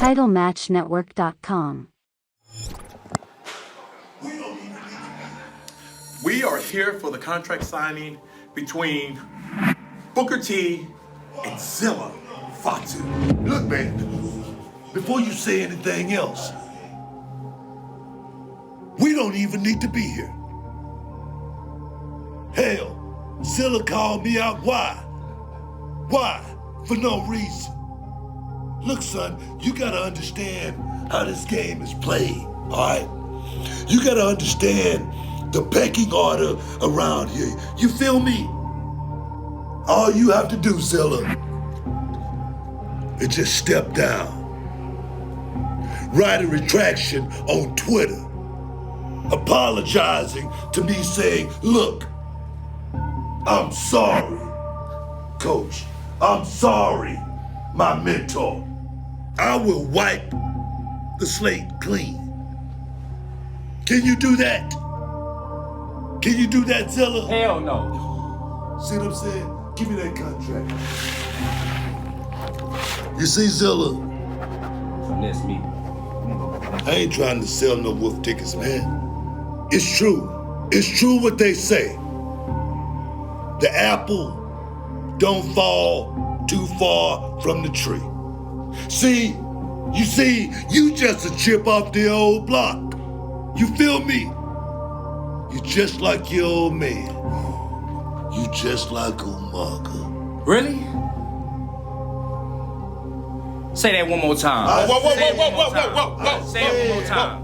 TitleMatchNetwork.com. We are here for the contract signing between Booker T and Zilla Fatu. Look, man, before you say anything else, we don't even need to be here. Hell, Zilla called me out. Why? Why? For no reason. Look, son, you gotta understand how this game is played, all right? You gotta understand the pecking order around here. You feel me? All you have to do, Zilla, is just step down. Write a retraction on Twitter, apologizing to me saying, look, I'm sorry, coach. I'm sorry, my mentor. I will wipe the slate clean. Can you do that? Can you do that, Zilla? Hell no. See what I'm saying? Give me that contract. You see, Zilla? Finesse me. I ain't trying to sell no wolf tickets, man. It's true. It's true what they say. The apple don't fall too far from the tree. See, you just a chip off the old block. You feel me? You just like your old man. You just like Umaga. Really? Say that one more time. Whoa. Say it one more time.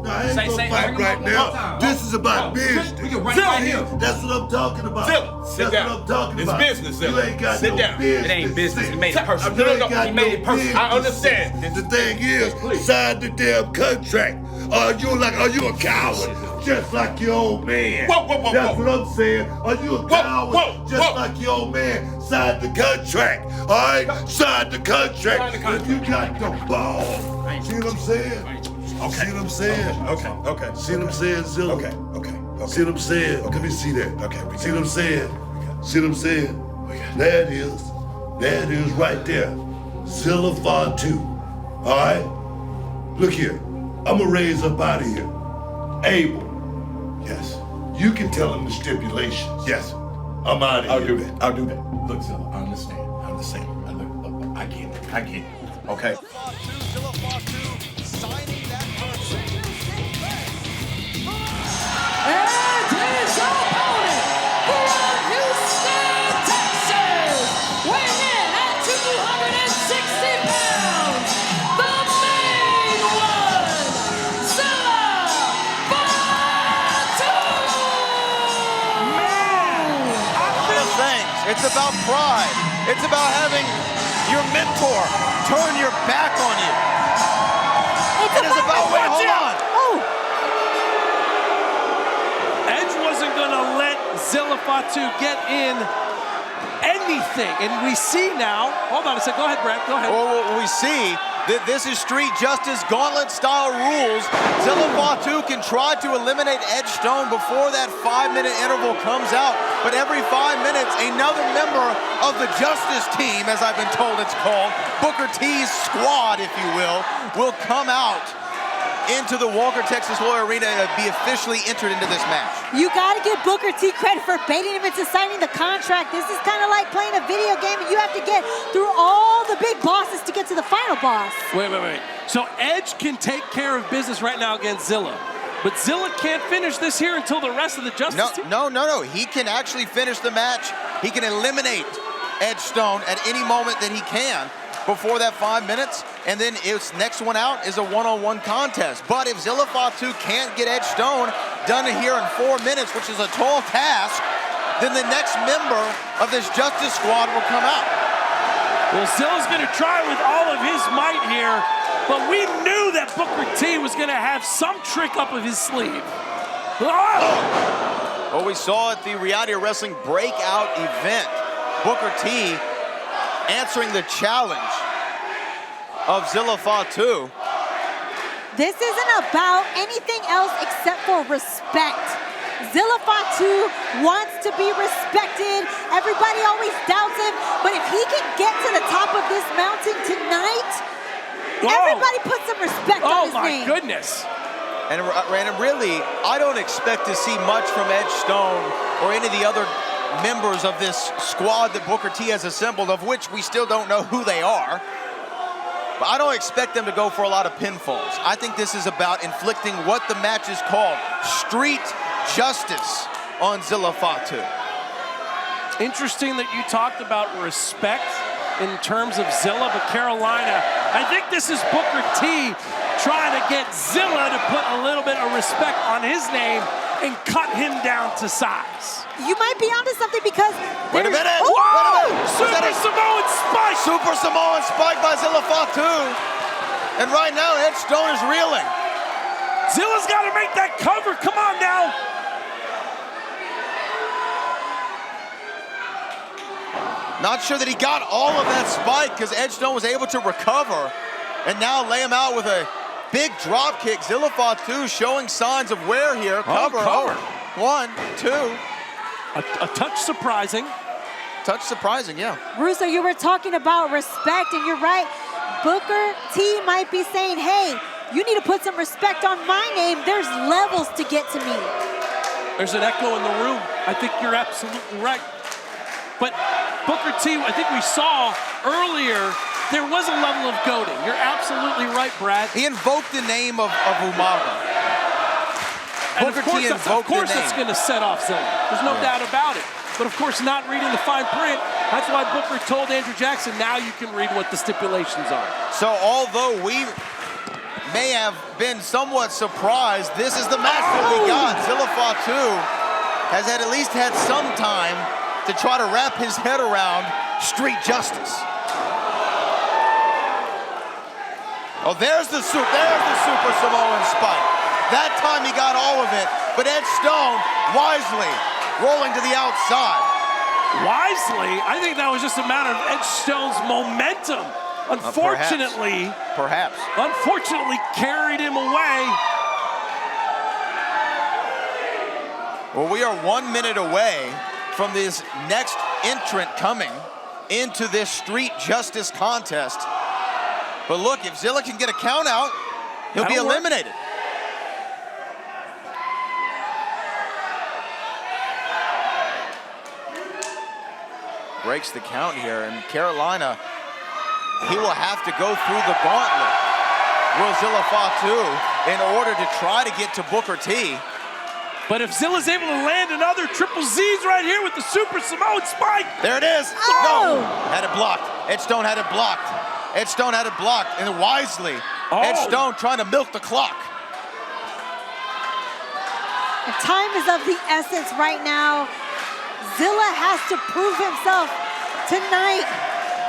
No, I ain't gonna fight right one more now. time. This is about business. We can run it right here. That's what I'm talking about. Zilla, sit That's down. what I'm talking It's about. business, Zilla. You ain't got Sit no down. business. It ain't business. He made it personal. You ain't got He made it personal. I understand. The thing is, sign the damn contract. Are you a coward? Just like your old man. Whoa. That's what I'm saying. Are you a coward? Just like your old man. Sign the contract. All right? Sign the contract. If you got the ball. See what I'm saying? Okay. See what I'm saying? Okay. See what I'm saying, Zilla? Okay. See what I'm saying? Let me see that. Okay, we See got what I'm it. saying? See what I'm saying? We got it. There it is. There it is right there. Zilla Fatu. All right? Look here. I'm going to raise up out of here. Abel, Yes. you can tell him the stipulations. Yes. I'm out of I'll here. do that. Look, Zilla, I understand. I get it. Okay. Zilla Fatu signing that contract. And his opponent from Houston, Texas, weighing in at 260 pounds, the main one, Zilla Fatu! All the things. It's about pride. It's about having your mentor turn your back on you. It is about, wait, hold on. Edge wasn't going to let Zilla Fatu get in anything. And we see now, hold on a second, go ahead, Brad, go ahead. Well, we see that this is Street Justice Gauntlet style rules. Zilla Fatu can try to eliminate Edge Stone before that 5-minute interval comes out. But every 5 minutes, another member of the Justice team, as I've been told it's called, Booker T's squad, if you will come out into the Walker Texas Lawyer Arena and be officially entered into this match. You got to give Booker T credit for baiting him into signing the contract. This is kind of like playing a video game, and you have to get through all the big bosses to get to the final boss. Wait. So Edge can take care of business right now against Zilla. But Zilla can't finish this here until the rest of the Justice team? No. He can actually finish the match. He can eliminate Edge Stone at any moment that he can before that 5 minutes. And then his next one out is a one-on-one contest. But if Zilla Fatu can't get Edge Stone done here in 4 minutes, which is a tall task, then the next member of this Justice Squad will come out. Well, Zilla's going to try with all of his might here, but we knew that Booker T was going to have some trick up of his sleeve. Well, we saw at the Reality Wrestling Breakout event, Booker T answering the challenge of Zilla Fatu. This isn't about anything else except for respect. Zilla Fatu wants to be respected. Everybody always doubts him, but if he can get to the top of this mountain tonight, Everybody put some respect on his name. Oh, my goodness. And really, I don't expect to see much from Edge Stone or any of the other members of this squad that Booker T has assembled, of which we still don't know who they are. But I don't expect them to go for a lot of pinfalls. I think this is about inflicting what the match is called, street justice on Zilla Fatu. Interesting that you talked about respect in terms of Zilla, but Carolina, I think this is Booker T trying to get Zilla to put a little bit of respect on his name and cut him down to size. You might be onto something because Wait a minute! Oh! Wait a minute! Super Samoan spike! Super Samoan spike by Zilla Fatu. And right now, Edge Stone is reeling. Zilla's got to make that cover. Come on now. Not sure that he got all of that spike because Edge Stone was able to recover and now lay him out with a big drop kick. Zilla Fatu showing signs of wear here. Cover. cover. 1, 2. A touch surprising. Touch surprising, yeah. Russo, you were talking about respect, and you're right. Booker T might be saying, hey, you need to put some respect on my name. There's levels to get to me. There's an echo in the room. I think you're absolutely right. But Booker T, I think we saw earlier, there was a level of goading. You're absolutely right, Brad. He invoked the name of Umaga. And Booker of course, T invoked the name. it's going to set off Zilla. There's no doubt about it. But of course, not reading the fine print, that's why Booker told Andrew Jackson, now you can read what the stipulations are. So although we may have been somewhat surprised, this is the match that we got. Zilla Fatu has at least had some time to try to wrap his head around street justice. Oh, there's the Super Samoan spike. That time he got all of it, but Edge Stone wisely rolling to the outside. Wisely? I think that was just a matter of Edge Stone's momentum. Unfortunately, Perhaps. Unfortunately carried him away. Well, we are 1 minute away from this next entrant coming into this street justice contest. But look, if Zilla can get a count out, he'll be eliminated. Breaks the count here, and Carolina, he will have to go through the gauntlet, will Zilla Fatu, in order to try to get to Booker T. But if Zilla's able to land another triple Z's right here with the Super Samoan spike. There it is. Oh. No, had it blocked. Edge Stone had it blocked. Edge Stone had it blocked, and wisely, Edge Stone trying to milk the clock. And time is of the essence right now. Zilla has to prove himself tonight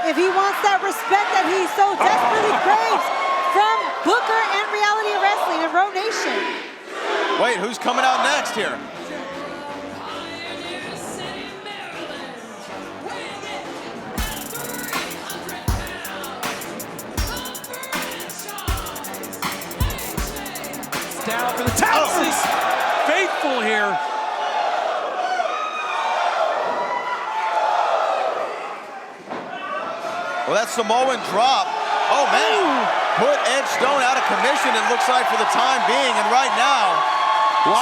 if he wants that respect that he so desperately craves from Booker and Reality Wrestling and Row Nation. Wait, who's coming out next here? Down for the Texas. Faithful here. Well, that Samoan drop. Oh, man. Put Edge Stone out of commission, it looks like, for the time being. And right now,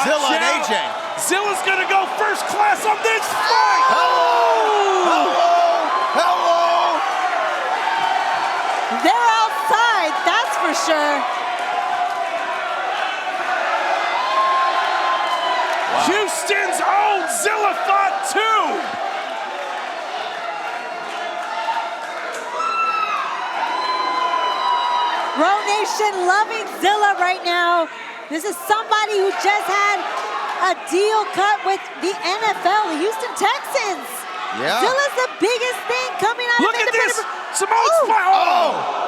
Zilla and AJ. Zilla's going to go first class on this fight. Hello. They're outside, that's for sure. Houston's own Zilla Fatu. Row Nation loving Zilla right now. This is somebody who just had a deal cut with the NFL, the Houston Texans. Yeah. Zilla's the biggest thing coming out Look of at this. independent. Samoan spike.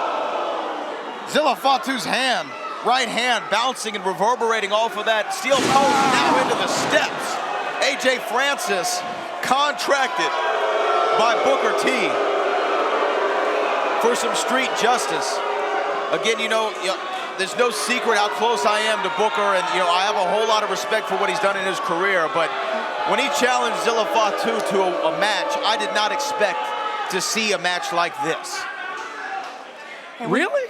Zilla Fatu's hand, right hand, bouncing and reverberating off of that steel post, now into the steps. AJ Francis, contracted by Booker T for some street justice. Again, you know, there's no secret how close I am to Booker, and I have a whole lot of respect for what he's done in his career, but when he challenged Zilla Fatu to a match, I did not expect to see a match like this. Really?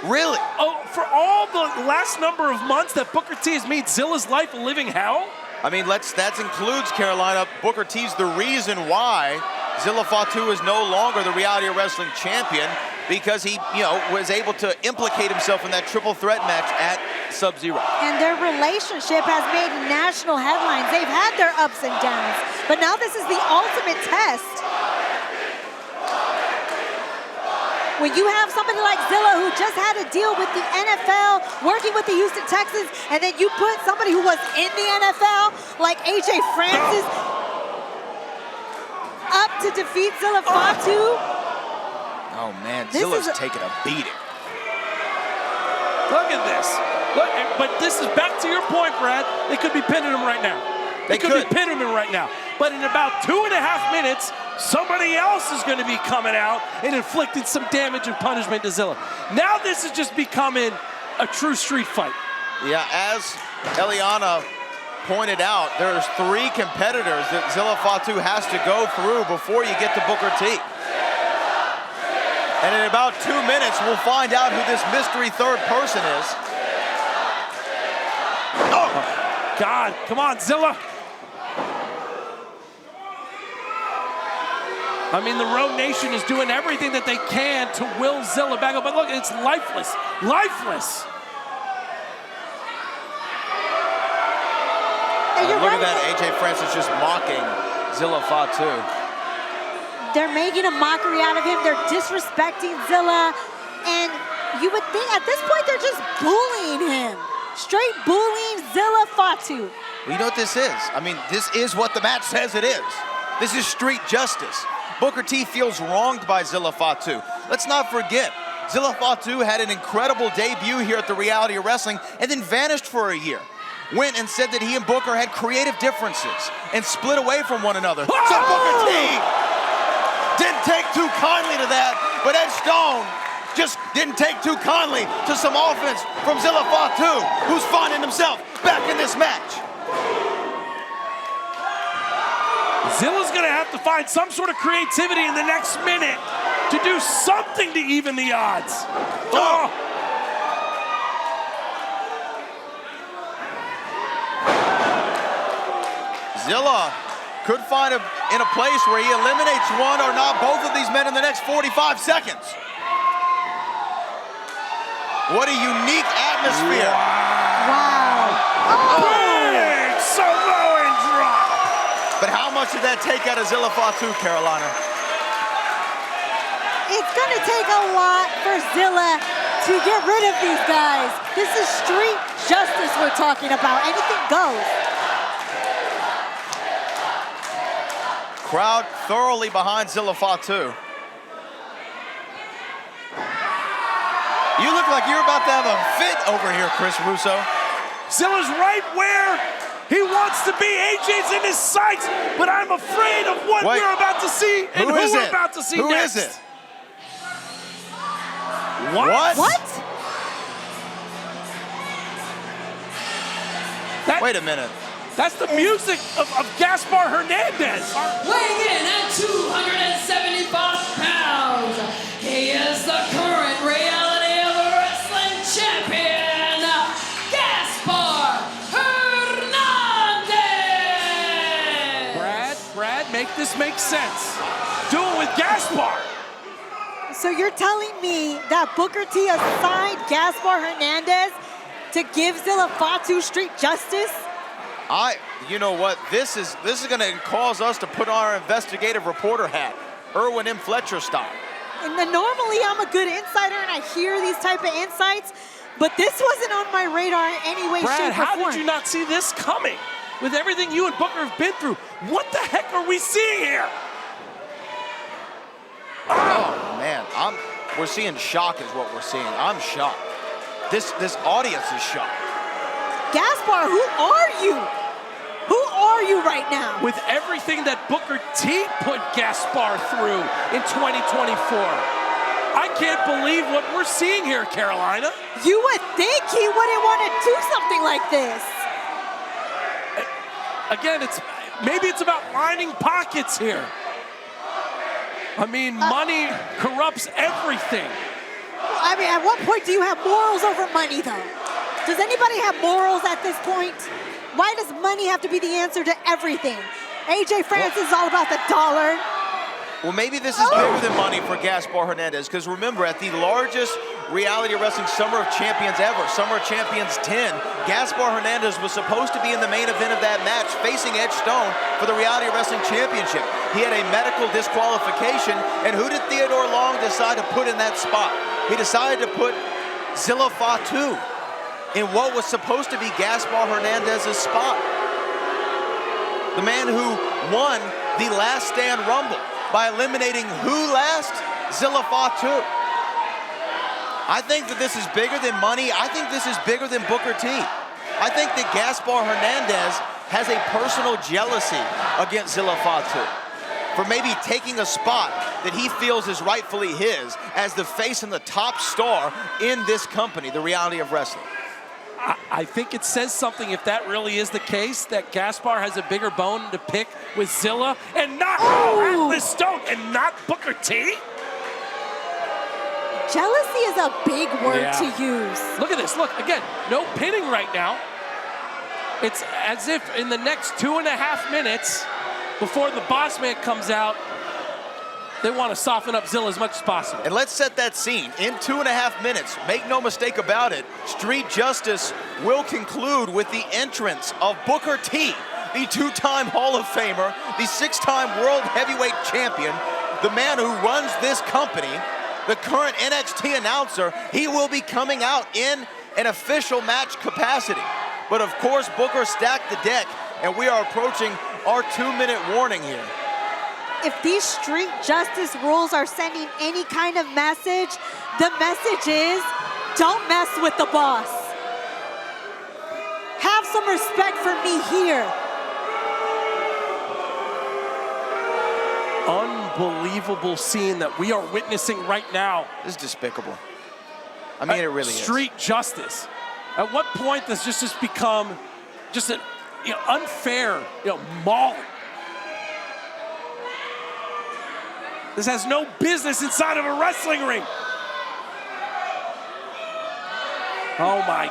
Really? Oh, for all the last number of months that Booker T has made Zilla's life a living hell? I mean, that includes, Carolina, Booker T's the reason why Zilla Fatu is no longer the Reality Wrestling champion, because he, was able to implicate himself in that triple threat match at Sub-Zero. And their relationship has made national headlines. They've had their ups and downs, but now this is the ultimate test. When you have somebody like Zilla who just had to deal with the NFL, working with the Houston Texans, and then you put somebody who was in the NFL, like AJ Francis, up to defeat Zilla Fatu. Oh man, Zilla's taking a beating. Look at this. Look, but this is back to your point, Brad. They could be pinning him right now. They could be pinning him right now. But in about 2.5 minutes, somebody else is going to be coming out and inflicting some damage and punishment to Zilla. Now this is just becoming a true street fight. Yeah, as Eliana pointed out, there's 3 competitors that Zilla Fatu has to go through before you get to Booker T. And in about 2 minutes, we'll find out who this mystery third person is. Oh, God, come on, Zilla. I mean, the Road Nation is doing everything that they can to will Zilla back up. But look, it's lifeless. Lifeless. Look at that, AJ Francis just mocking Zilla Fatu. They're making a mockery out of him. They're disrespecting Zilla. And you would think at this point they're just bullying him. Straight bullying Zilla Fatu. Well, you know what this is? I mean, this is what the match says it is. This is street justice. Booker T feels wronged by Zilla Fatu. Let's not forget, Zilla Fatu had an incredible debut here at the Reality of Wrestling and then vanished for a year. Went and said that he and Booker had creative differences and split away from one another. Oh! So Booker T didn't take too kindly to that, but Ed Stone just didn't take too kindly to some offense from Zilla Fatu, who's finding himself back in this match. Zilla's gonna have to find some sort of creativity in the next minute to do something to even the odds. Oh. Zilla could find in a place where he eliminates one or not both of these men in the next 45 seconds. What a unique atmosphere. Wow. Big Samoan drop. But how much did that take out of Zilla Fatu, Carolina? It's gonna take a lot for Zilla to get rid of these guys. This is street justice we're talking about. Anything goes. Crowd thoroughly behind Zilla Fatu. You look like you're about to have a fit over here, Chris Russo. Zilla's right where he wants to be. AJ's in his sights, but I'm afraid of what we're about to see and who we're about to see next. Who is it? What? Wait a minute. That's the music of Gaspar Hernandez. Weighing in at 275 pounds, he is the current Reality of Wrestling champion, Gaspar Hernandez. Brad, make this make sense. Do it with Gaspar. So you're telling me that Booker T assigned Gaspar Hernandez to give Zilla Fatu street justice? You know what? This is going to cause us to put on our investigative reporter hat, Erwin M. Fletcher style. And then normally I'm a good insider and I hear these type of insights, but this wasn't on my radar in any way, Brad, shape, or form. how did you not see this coming? With everything you and Booker have been through, what the heck are we seeing here? Oh man, we're seeing shock is what we're seeing. I'm shocked. This audience is shocked. Gaspar, who are you? Who are you right now? With everything that Booker T put Gaspar through in 2024. I can't believe what we're seeing here, Carolina. You would think he wouldn't want to do something like this. Again, maybe it's about lining pockets here. I mean, money corrupts everything. I mean, at what point do you have morals over money, though? Does anybody have morals at this point? Why does money have to be the answer to everything? AJ Francis is all about the dollar. Well, maybe this is bigger than money for Gaspar Hernandez, because remember, at the largest reality wrestling Summer of Champions ever, Summer of Champions 10, Gaspar Hernandez was supposed to be in the main event of that match facing Edge Stone for the Reality Wrestling Championship. He had a medical disqualification, and who did Theodore Long decide to put in that spot? He decided to put Zilla Fatu in what was supposed to be Gaspar Hernandez's spot. The man who won the Last Stand Rumble by eliminating who last? Zilla Fatu. I think that this is bigger than money. I think this is bigger than Booker T. I think that Gaspar Hernandez has a personal jealousy against Zilla Fatu for maybe taking a spot that he feels is rightfully his as the face and the top star in this company, the Reality of Wrestling. I think it says something if that really is the case, that Gaspar has a bigger bone to pick with Zilla and not Atlas Stone and not Booker T. Jealousy is a big word to use. Look at this. Look, again, no pinning right now. It's as if in the next 2.5 minutes before the boss man comes out, they want to soften up Zilla as much as possible. And let's set that scene. In 2.5 minutes, make no mistake about it, Street Justice will conclude with the entrance of Booker T, the 2-time Hall of Famer, the 6-time World Heavyweight Champion, the man who runs this company, the current NXT announcer. He will be coming out in an official match capacity. But of course, Booker stacked the deck, and we are approaching our 2-minute warning here. If these Street Justice rules are sending any kind of message, the message is, don't mess with the boss. Have some respect for me here. Unbelievable scene that we are witnessing right now. This is despicable. I mean, it really is. Street Justice. At what point does this just become just an unfair mauling? This has no business inside of a wrestling ring. Oh my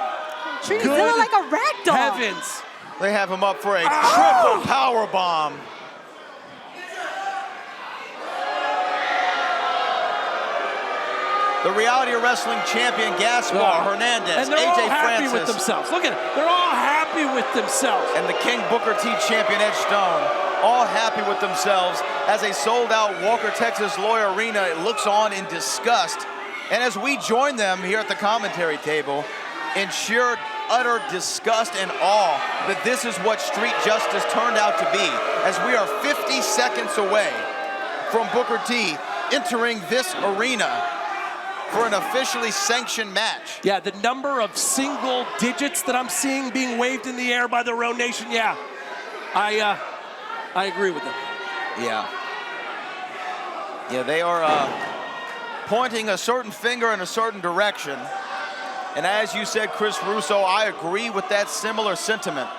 Treating Zilla like a rag doll. heavens. They have him up for a triple power bomb. The Reality of Wrestling champion, Gaspar Hernandez, And they're AJ all happy Francis, with themselves. Look at it. They're all happy with themselves. and the King Booker T champion, Edge Stone, all happy with themselves as a sold-out Walker, Texas Lawyer Arena looks on in disgust. And as we join them here at the commentary table in sheer, utter disgust and awe that this is what Street Justice turned out to be, as we are 50 seconds away from Booker T entering this arena for an officially sanctioned match. Yeah, the number of single digits that I'm seeing being waved in the air by the Row Nation, yeah, I agree with them. Yeah. Yeah, they are pointing a certain finger in a certain direction. And as you said, Chris Russo, I agree with that similar sentiment.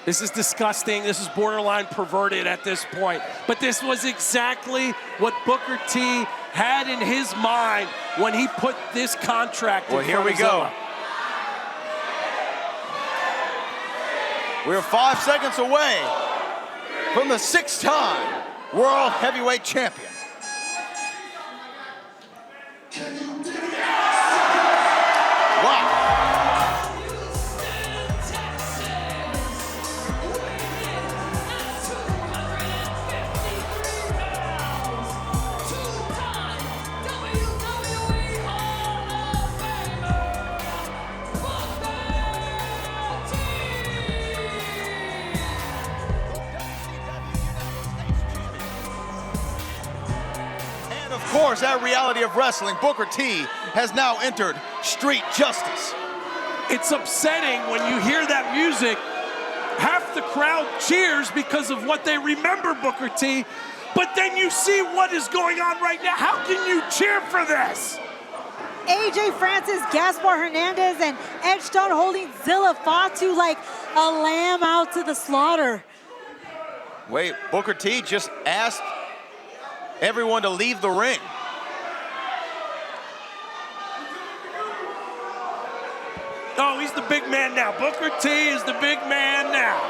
This is disgusting. This is borderline perverted at this point. But this was exactly what Booker T had in his mind when he put this contract in Well, here front we of go. Zilla. We're 5 seconds away from the 6-time World Heavyweight Champion. Wow. Of course, that Reality of Wrestling, Booker T has now entered Street Justice. It's upsetting when you hear that music. Half the crowd cheers because of what they remember Booker T, but then you see what is going on right now. How can you cheer for this? AJ Francis, Gaspar Hernandez, and Edge Stone holding Zilla Fatu like a lamb out to the slaughter. Wait, Booker T just asked everyone to leave the ring. Oh, he's the big man now. Booker T is the big man now.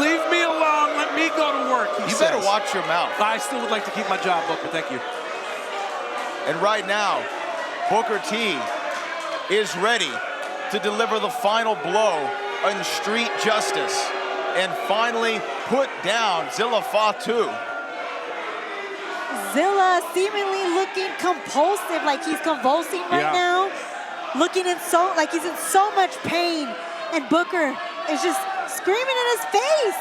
Leave me alone. Let me go to work, he You says. better watch your mouth. I still would like to keep my job, Booker. Thank you. And right now, Booker T is ready to deliver the final blow in street justice and finally put down Zilla Fatu. Zilla seemingly looking compulsive, like he's convulsing right now. Looking like he's in so much pain. And Booker is just screaming in his face.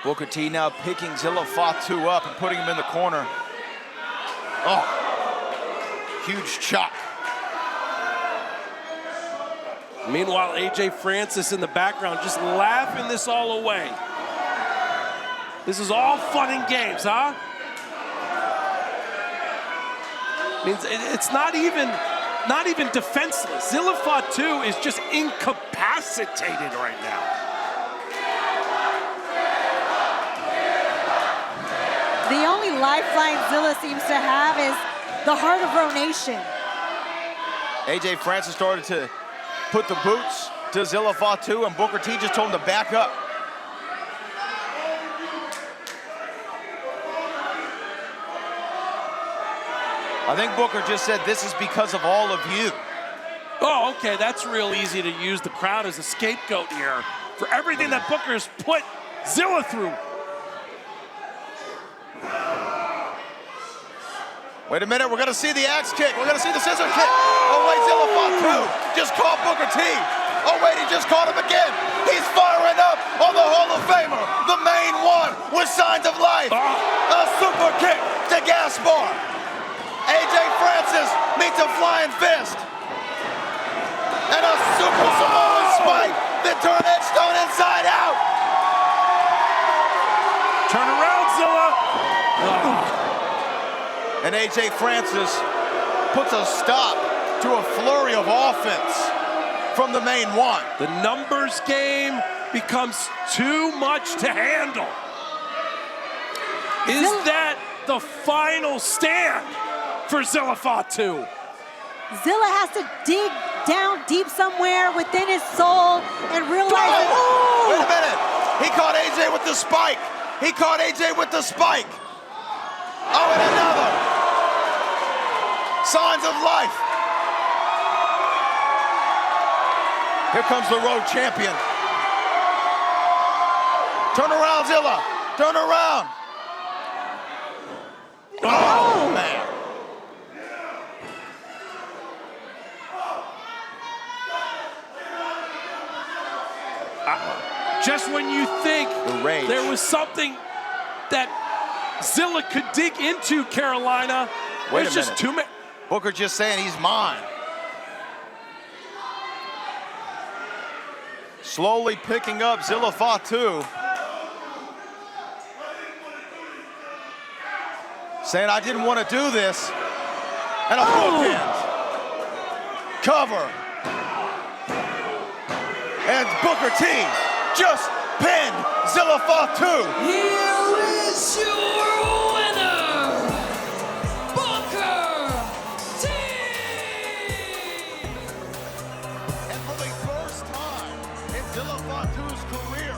Booker T now picking Zilla Fatu up and putting him in the corner. Oh, huge chop. Meanwhile, AJ Francis in the background just laughing this all away. This is all fun and games, huh? Means it's not even defenseless. Zilla Fatu is just incapacitated right now. The only lifeline Zilla seems to have is the Heart of Bro Nation. AJ Francis started to put the boots to Zilla Fatu, and Booker T just told him to back up. I think Booker just said, this is because of all of you. Oh, okay, that's real easy to use the crowd as a scapegoat here for everything that Booker's put Zilla through. Wait a minute, we're gonna see the axe kick. We're gonna see the scissor kick. Oh wait, Zilla Fatu just caught Booker T. Oh wait, he just caught him again. He's firing up on the Hall of Famer, the main one with signs of life. A super kick to Gaspar. AJ Francis meets a flying fist. And a super Samoan spike that turned Edge Stone inside out. Turn around, Zilla. And AJ Francis puts a stop to a flurry of offense from the main one. The numbers game becomes too much to handle. Is that the final stand for Zilla Fatu? Zilla has to dig down deep somewhere within his soul and realize, oh! Wait a minute, he caught AJ with the spike. He caught AJ with the spike. Oh, and another. Signs of life. Here comes the road champion. Turn around, Zilla. Turn around. Oh, man. Just when you think The rage. there was something that Zilla could dig into, Carolina, Wait there's a just minute. too many. Booker just saying he's mine. Slowly picking up Zilla Fatu. Saying I didn't want to do this. And a bookend. Cover. And Booker T just pinned Zilla Fatu. Here is your winner, Booker T. And for the first time in Zilla Fatu's career,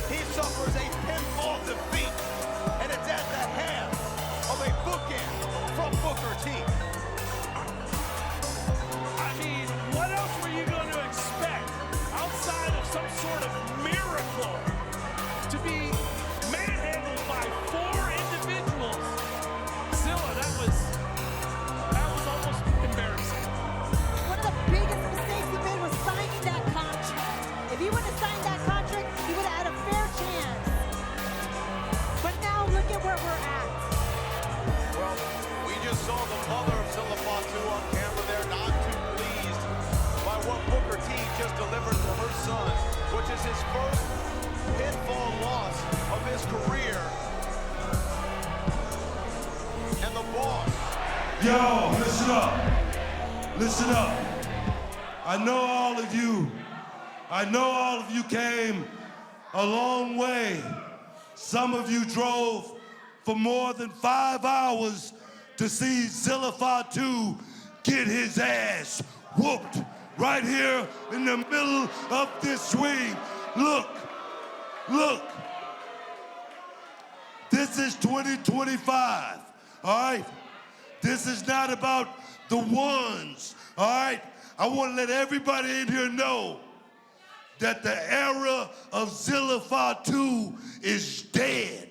he suffers a pinfall defeat. And it's at the hands of a bookend from Booker T. I mean, what else were you going to expect outside of some sort of miracle to be manhandled by 4 individuals? Zilla, that was almost embarrassing. One of the biggest mistakes he made was signing that contract. If he would have signed that contract, he would have had a fair chance. But now look at where we're at. Well, we just saw the mother of Zilla Fatu on camera there, not too pleased by what Booker T just delivered to her son, which is his first pinfall loss of his career. And the boss. Yo, listen up. Listen up. I know all of you came a long way. Some of you drove for more than 5 hours to see Zilla Fatu get his ass whooped right here in the middle of this ring. Look, look. This is 2025, all right? This is not about the ones, all right? I want to let everybody in here know that the era of Zilla Fatu is dead.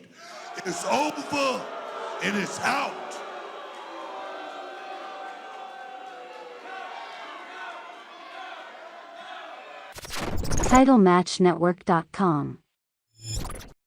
It's over and it's out. TitleMatchNetwork.com